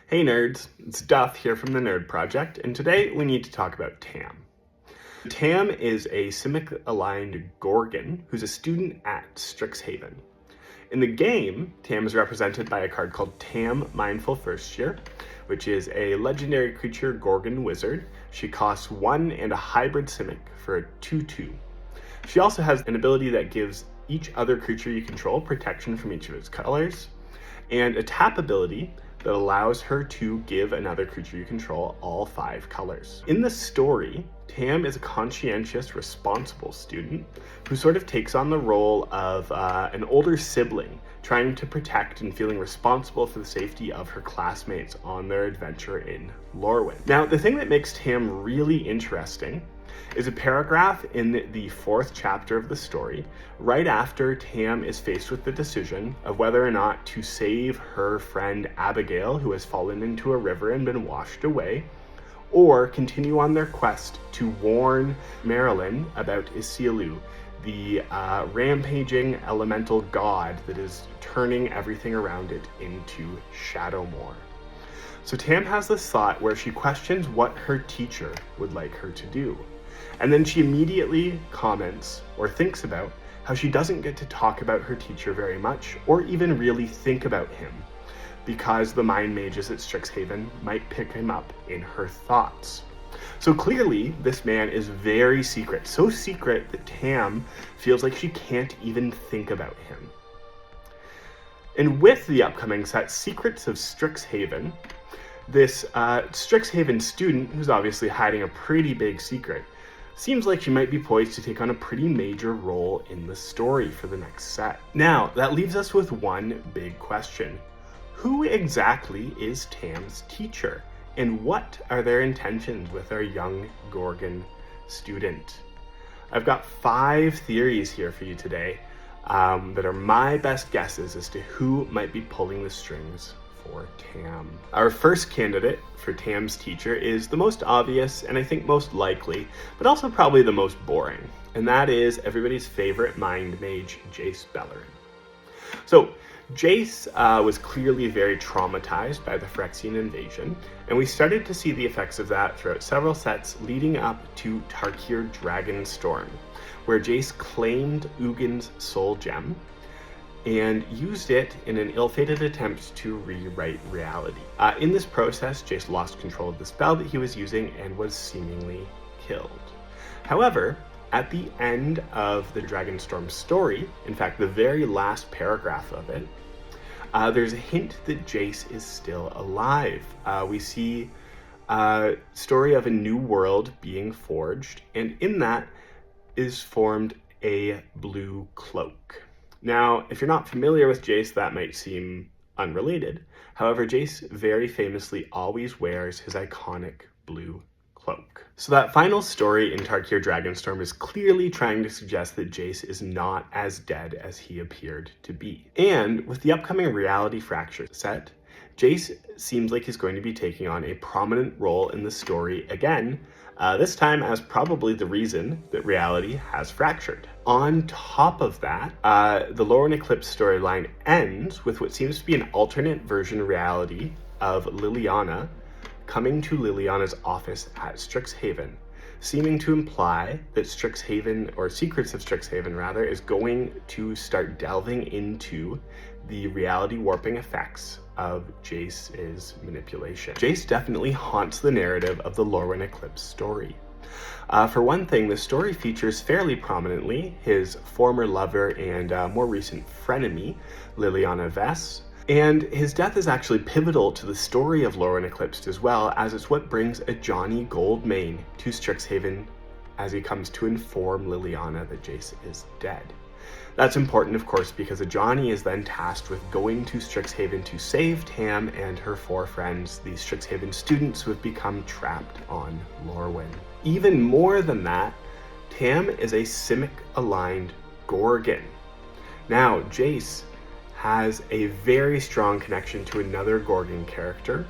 Hey nerds, it's Duff here from the Nerd Project, and today we need to talk about Tam. Tam is a Simic Gorgon who's a student at Strixhaven. In the game, Tam is represented by a card called Tam Mindful First Year, which is a legendary creature Gorgon wizard. She costs 1 and a hybrid Simic for a 2/2. She also has an ability that gives each other creature you control protection from each of its colors, and a tap ability that allows her to give another creature you control all 5 colors. In the story, Tam is a conscientious, responsible student who sort of takes on the role of an older sibling, trying to protect and feeling responsible for the safety of her classmates on their adventure in Lorwyn. Now, the thing that makes Tam really interesting is a paragraph in the 4th chapter of the story, right after Tam is faced with the decision of whether or not to save her friend Abigail, who has fallen into a river and been washed away, or continue on their quest to warn Marilyn about Isilu, the rampaging elemental god that is turning everything around it into Shadowmoor. So Tam has this thought where she questions what her teacher would like her to do. And then she immediately comments or thinks about how she doesn't get to talk about her teacher very much or even really think about him because the mind mages at Strixhaven might pick him up in her thoughts. So clearly this man is very secret, so secret that Tam feels like she can't even think about him. And with the upcoming set, Secrets of Strixhaven, this Strixhaven student, who's obviously hiding a pretty big secret, seems like she might be poised to take on a pretty major role in the story for the next set. Now, that leaves us with one big question. Who exactly is Tam's teacher? And what are their intentions with our young Gorgon student? I've got 5 theories here for you today that are my best guesses as to who might be pulling the strings for Tam. Our first candidate for Tam's teacher is the most obvious and I think most likely, but also probably the most boring, and that is everybody's favorite mind mage, Jace Beleren. So Jace was clearly very traumatized by the Phyrexian invasion, and we started to see the effects of that throughout several sets leading up to Tarkir Dragonstorm, where Jace claimed Ugin's soul gem and used it in an ill-fated attempt to rewrite reality. In this process, Jace lost control of the spell that he was using and was seemingly killed. However, at the end of the Dragonstorm story, in fact, the very last paragraph of it, there's a hint that Jace is still alive. We see a story of a new world being forged, and in that is formed a blue cloak. Now, if you're not familiar with Jace, that might seem unrelated. However, Jace very famously always wears his iconic blue cloak. So that final story in Tarkir Dragonstorm is clearly trying to suggest that Jace is not as dead as he appeared to be. And with the upcoming Reality Fracture set, Jace seems like he's going to be taking on a prominent role in the story again, this time as probably the reason that reality has fractured. On top of that, the Lorwyn Eclipse storyline ends with what seems to be an alternate version reality of Liliana coming to Liliana's office at Strixhaven, seeming to imply that Strixhaven, or Secrets of Strixhaven rather, is going to start delving into the reality warping effects of Jace's manipulation. Jace definitely haunts the narrative of the Lorwyn Eclipse story. For one thing, the story features fairly prominently his former lover and more recent frenemy, Liliana Vess, and his death is actually pivotal to the story of Lorwyn Eclipsed as well, as it's what brings a Johnny Goldmane to Strixhaven as he comes to inform Liliana that Jace is dead. That's important, of course, because Ajani is then tasked with going to Strixhaven to save Tam and her 4 friends, the Strixhaven students who have become trapped on Lorwyn. Even more than that, Tam is a Simic-aligned Gorgon. Now, Jace has a very strong connection to another Gorgon character,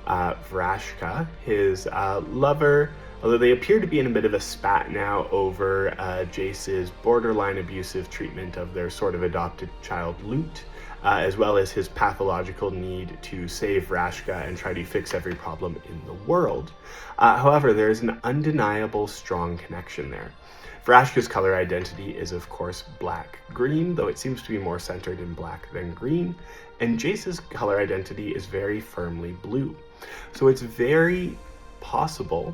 Vrashka, his lover, although they appear to be in a bit of a spat now over Jace's borderline abusive treatment of their sort of adopted child Lute. as well as his pathological need to save Vraska and try to fix every problem in the world. However, there is an undeniable strong connection there. Vraska's color identity is, of course, black-green, though it seems to be more centered in black than green, and Jace's color identity is very firmly blue. So it's very possible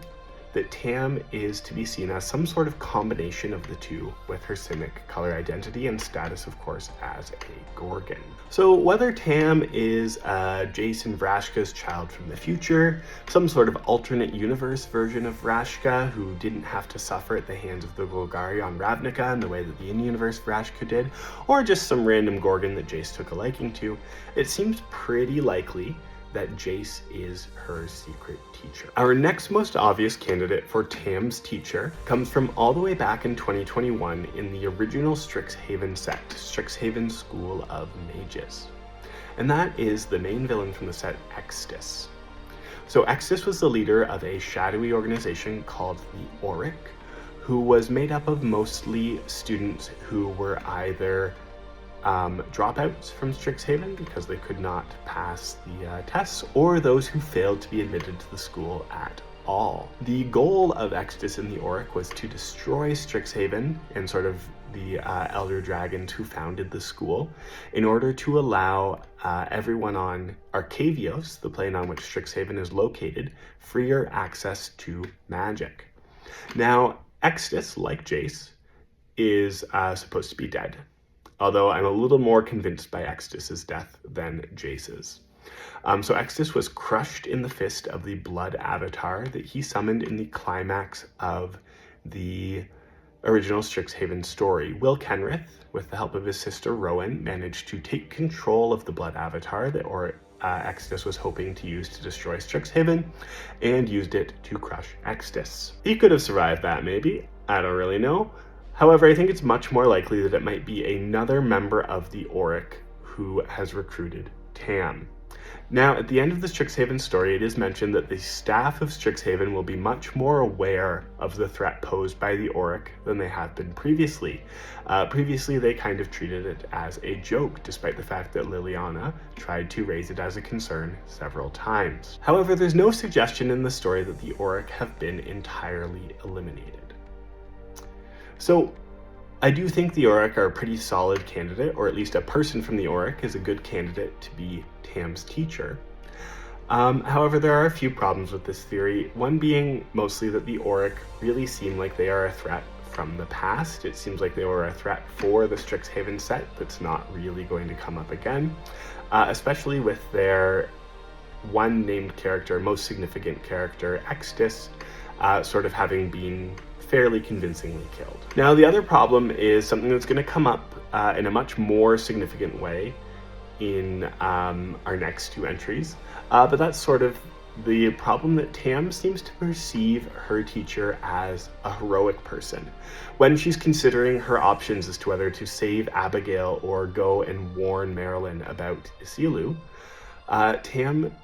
that Tam is to be seen as some sort of combination of the two, with her Simic color identity and status, of course, as a Gorgon. So whether Tam is Jace and Vraska's child from the future, some sort of alternate universe version of Vraska who didn't have to suffer at the hands of the Golgari on Ravnica in the way that the in-universe Vraska did, or just some random Gorgon that Jace took a liking to, it seems pretty likely that Jace is her secret teacher. Our next most obvious candidate for Tam's teacher comes from all the way back in 2021 in the original Strixhaven set, Strixhaven School of Mages. And that is the main villain from the set, Extus. So Extus was the leader of a shadowy organization called the Oric, who was made up of mostly students who were either dropouts from Strixhaven because they could not pass the tests, or those who failed to be admitted to the school at all. The goal of Extus and the Oric was to destroy Strixhaven and sort of the elder dragons who founded the school in order to allow everyone on Arcavios, the plane on which Strixhaven is located, freer access to magic. Now, Extus, like Jace, is supposed to be dead, although I'm a little more convinced by Extus's death than Jace's. So Extus was crushed in the fist of the blood avatar that he summoned in the climax of the original Strixhaven story. Will Kenrith, with the help of his sister Rowan, managed to take control of the blood avatar that Extus was hoping to use to destroy Strixhaven, and used it to crush Extus. He could have survived that, maybe. I don't really know. However, I think it's much more likely that it might be another member of the Oric who has recruited Tam. Now, at the end of the Strixhaven story, it is mentioned that the staff of Strixhaven will be much more aware of the threat posed by the Oric than they have been previously. Previously, they kind of treated it as a joke, despite the fact that Liliana tried to raise it as a concern several times. However, there's no suggestion in the story that the Oric have been entirely eliminated. So, I do think the Oric are a pretty solid candidate, or at least a person from the Oric is a good candidate to be Tam's teacher. However, there are a few problems with this theory, one being mostly that the Oric really seem like they are a threat from the past. It seems like they were a threat for the Strixhaven set that's not really going to come up again, especially with their one named character, most significant character, Extus, sort of having been fairly convincingly killed. Now, the other problem is something that's going to come up in a much more significant way in our next two entries, but that's sort of the problem that Tam seems to perceive her teacher as a heroic person. When she's considering her options as to whether to save Abigail or go and warn Marilyn about Isilu, Tam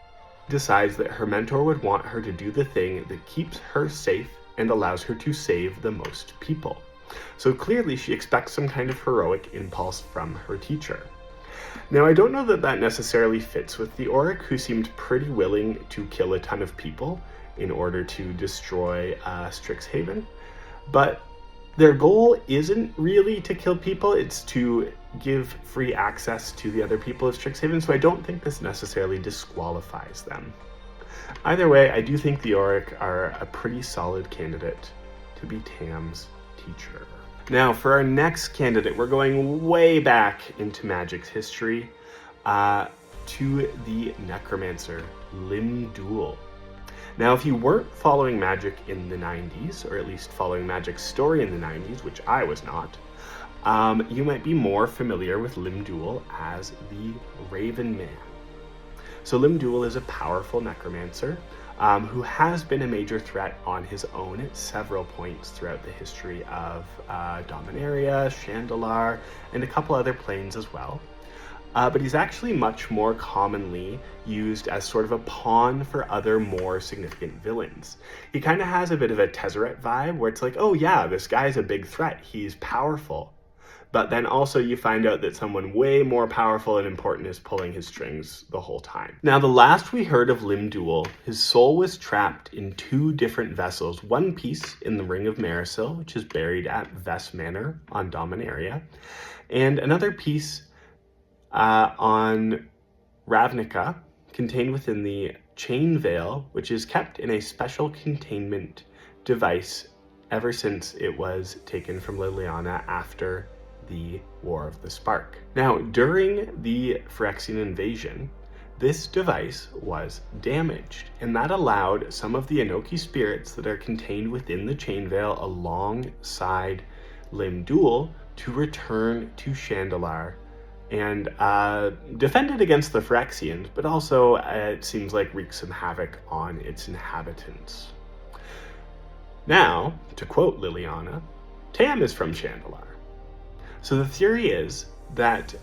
decides that her mentor would want her to do the thing that keeps her safe and allows her to save the most people. So clearly she expects some kind of heroic impulse from her teacher. Now, I don't know that that necessarily fits with the Oric, who seemed pretty willing to kill a ton of people in order to destroy Strixhaven, but their goal isn't really to kill people, it's to give free access to the other people of Strixhaven, so I don't think this necessarily disqualifies them. Either way, I do think the Oric are a pretty solid candidate to be Tam's teacher. Now, for our next candidate, we're going way back into Magic's history to the necromancer, Lim-Dûl. Now, if you weren't following Magic in the 90s, or at least following Magic's story in the 90s, which I was not, you might be more familiar with Lim-Dûl as the Raven Man. So Lim-Dûl is a powerful necromancer who has been a major threat on his own at several points throughout the history of Dominaria, Chandelier, and a couple other planes as well. But he's actually much more commonly used as sort of a pawn for other more significant villains. He kind of has a bit of a Tezzeret vibe where it's like, oh yeah, this guy's a big threat, he's powerful. But then also you find out that someone way more powerful and important is pulling his strings the whole time. Now, the last we heard of Lim-Dûl, his soul was trapped in 2 different vessels. One piece in the Ring of Marisil, which is buried at Ves Manor on Dominaria, and another piece on Ravnica, contained within the Chain Veil, which is kept in a special containment device ever since it was taken from Liliana after the War of the Spark. Now, during the Phyrexian invasion, this device was damaged, and that allowed some of the Enoki spirits that are contained within the Chain Veil alongside Lim-Dûl to return to Chandelier and defend it against the Phyrexians, but also it seems like wreak some havoc on its inhabitants. Now, to quote Liliana, Tam is from Chandelier. So the theory is that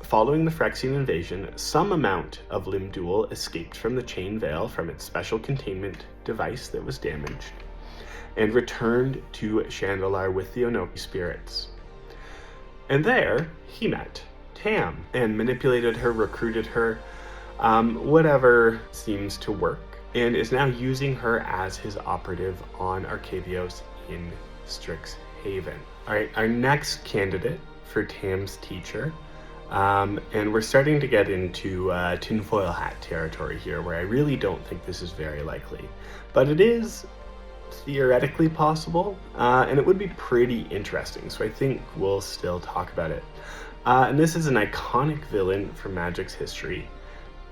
following the Phyrexian invasion, some amount of Lim-Dûl escaped from the Chain Veil from its special containment device that was damaged and returned to Chandelier with the Enoki spirits. And there, he met Tam and manipulated her, recruited her, whatever seems to work, and is now using her as his operative on Arcavios in Strixhaven. All right, our next candidate for Tam's teacher, and we're starting to get into tinfoil hat territory here, where I really don't think this is very likely, but it is theoretically possible, and it would be pretty interesting, so I think we'll still talk about it. And this is an iconic villain from Magic's history,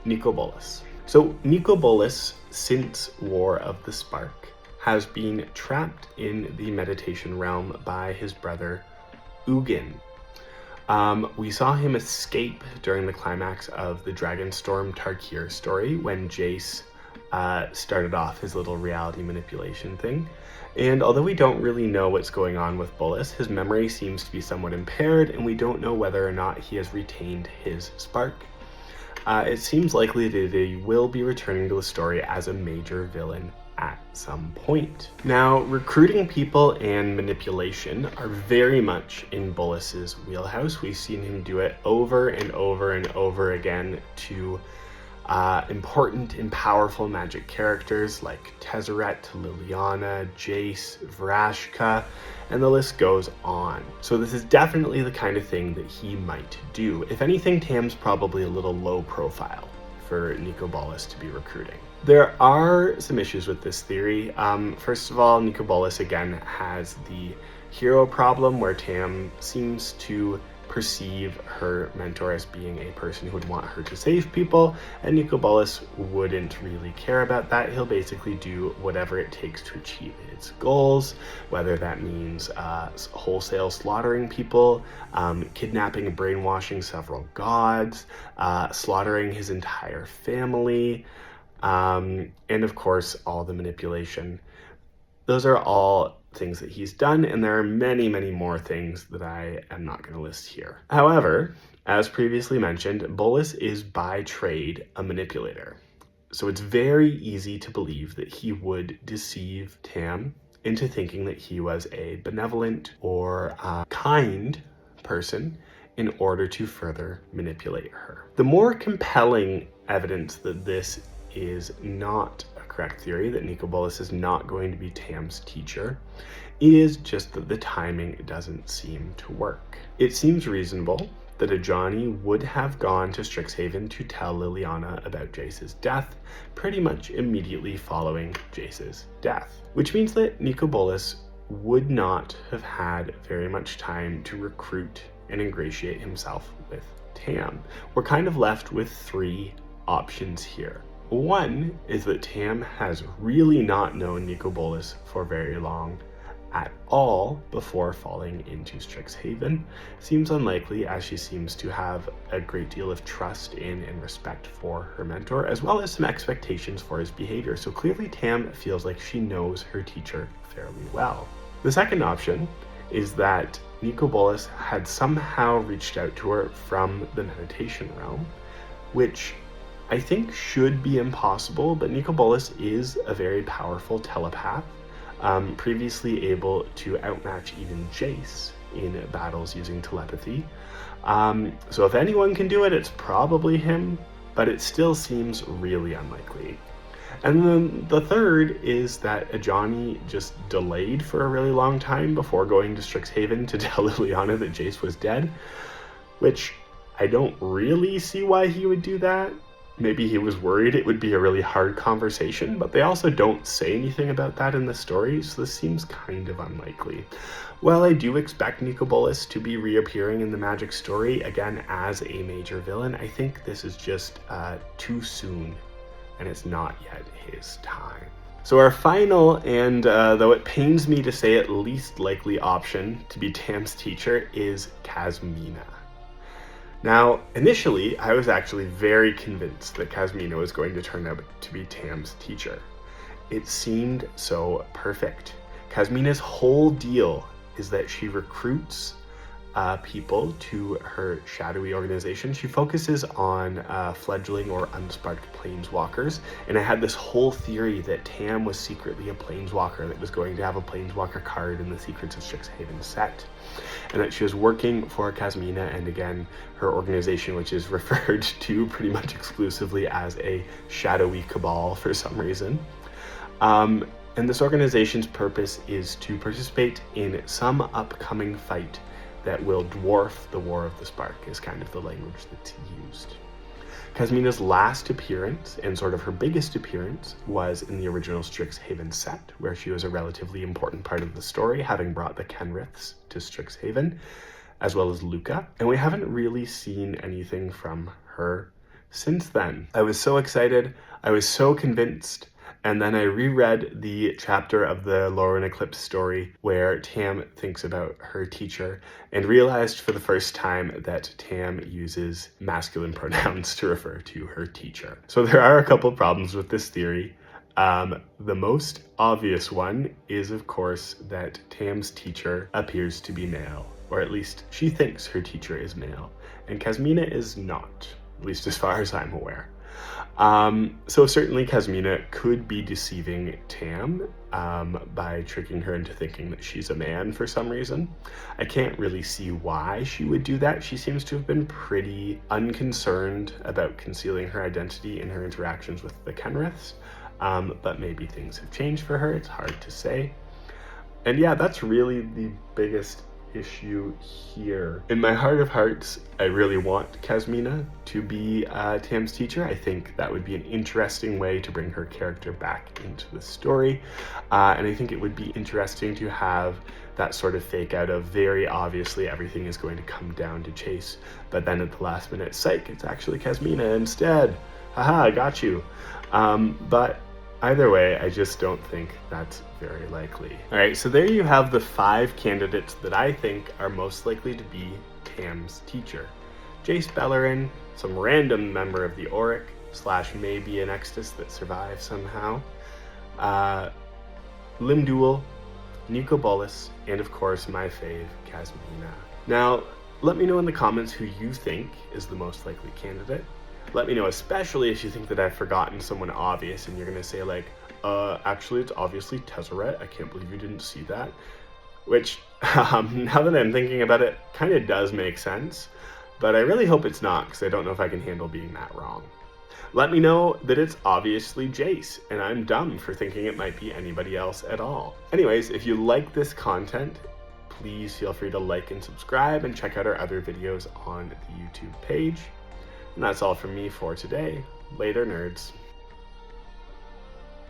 Nicol Bolas. So Nicol Bolas, since War of the Spark, has been trapped in the meditation realm by his brother Ugin. We saw him escape during the climax of the Dragonstorm Tarkir story when Jace started off his little reality manipulation thing. And although we don't really know what's going on with Bolas, his memory seems to be somewhat impaired, and we don't know whether or not he has retained his spark. It seems likely that he will be returning to the story as a major villain at some point. Now, recruiting people and manipulation are very much in Bolas's wheelhouse. We've seen him do it over and over and over again to important and powerful Magic characters like Tezzeret, Liliana, Jace, Vrashka, and the list goes on. So this is definitely the kind of thing that he might do. If anything, Tam's probably a little low profile for Nicol Bolas to be recruiting. There are some issues with this theory. First of all, Nicol Bolas again has the hero problem where Tam seems to perceive her mentor as being a person who would want her to save people, and Nicol Bolas wouldn't really care about that. He'll basically do whatever it takes to achieve his goals, whether that means wholesale slaughtering people, kidnapping and brainwashing several gods, slaughtering his entire family, and of course all the manipulation. Those are all things that he's done, and there are many, many more things that I am not going to list here. However, as previously mentioned, Bolas is by trade a manipulator. So it's very easy to believe that he would deceive Tam into thinking that he was a benevolent or kind person in order to further manipulate her. The more compelling evidence that this is not a correct theory, that Nicol Bolas is not going to be Tam's teacher, is just that the timing doesn't seem to work. It seems reasonable that Ajani would have gone to Strixhaven to tell Liliana about Jace's death pretty much immediately following Jace's death, which means that Nicol Bolas would not have had very much time to recruit and ingratiate himself with Tam. We're kind of left with 3 options here. One is that Tam has really not known Nicol Bolas for very long at all before falling into Strixhaven. Seems unlikely, as she seems to have a great deal of trust in and respect for her mentor, as well as some expectations for his behavior. So clearly Tam feels like she knows her teacher fairly well. The second option is that Nicol Bolas had somehow reached out to her from the meditation realm, which I think should be impossible, but Nicol Bolas is a very powerful telepath, previously able to outmatch even Jace in battles using telepathy. So if anyone can do it, it's probably him, but it still seems really unlikely. And then the third is that Ajani just delayed for a really long time before going to Strixhaven to tell Liliana that Jace was dead, which I don't really see why he would do that. Maybe he was worried it would be a really hard conversation, but they also don't say anything about that in the story, so this seems kind of unlikely. While I do expect Nicol Bolas to be reappearing in the Magic story, again as a major villain, I think this is just too soon, and it's not yet his time. So our final, and though it pains me to say it, least likely option to be Tam's teacher is Kasmina. Now, initially, I was actually very convinced that Kasmina was going to turn out to be Tam's teacher. It seemed so perfect. Kasmina's whole deal is that she recruits people to her shadowy organization. She focuses on fledgling or unsparked planeswalkers, and I had this whole theory that Tam was secretly a planeswalker that was going to have a planeswalker card in the Secrets of Strixhaven set, and that she was working for Kasmina and again her organization, which is referred to pretty much exclusively as a shadowy cabal for some reason. And this organization's purpose is to participate in some upcoming fight that will dwarf the War of the Spark, is kind of the language that's used. Kasmina's last appearance, and sort of her biggest appearance, was in the original Strixhaven set, where she was a relatively important part of the story, having brought the Kenriths to Strixhaven, as well as Luca, and we haven't really seen anything from her since then. I was so excited, I was so convinced, and then I reread the chapter of the Lauren Eclipse story where Tam thinks about her teacher and realized for the first time that Tam uses masculine pronouns to refer to her teacher. So there are a couple problems with this theory. The most obvious one is, of course, that Tam's teacher appears to be male, or at least she thinks her teacher is male, and Kasmina is not, at least as far as I'm aware. So certainly Kasmina could be deceiving Tam by tricking her into thinking that she's a man for some reason. I can't really see why she would do that. She seems to have been pretty unconcerned about concealing her identity in her interactions with the Kenriths, but maybe things have changed for her. It's hard to say. And yeah, that's really the biggest issue here. In my heart of hearts, I really want Kasmina to be Tam's teacher. I think that would be an interesting way to bring her character back into the story. And I think it would be interesting to have that sort of fake out of very obviously everything is going to come down to Jace, but then at the last minute, psych, it's actually Kasmina instead. Haha, I got you. But either way, I just don't think that's very likely. All right, so there you have the 5 candidates that I think are most likely to be Tam's teacher. Jace Beleren, some random member of the Oric, / maybe an Extus that survives somehow, Lim-Dûl, Nicol Bolas, and of course my fave, Kasmina. Now, let me know in the comments who you think is the most likely candidate. Let me know, especially if you think that I've forgotten someone obvious and you're gonna say like, actually it's obviously Tezzeret, I can't believe you didn't see that. Which, now that I'm thinking about it, kind of does make sense, but I really hope it's not, because I don't know if I can handle being that wrong. Let me know that it's obviously Jace, and I'm dumb for thinking it might be anybody else at all. Anyways, if you like this content, please feel free to like and subscribe and check out our other videos on the YouTube page. And that's all from me for today. Later, nerds.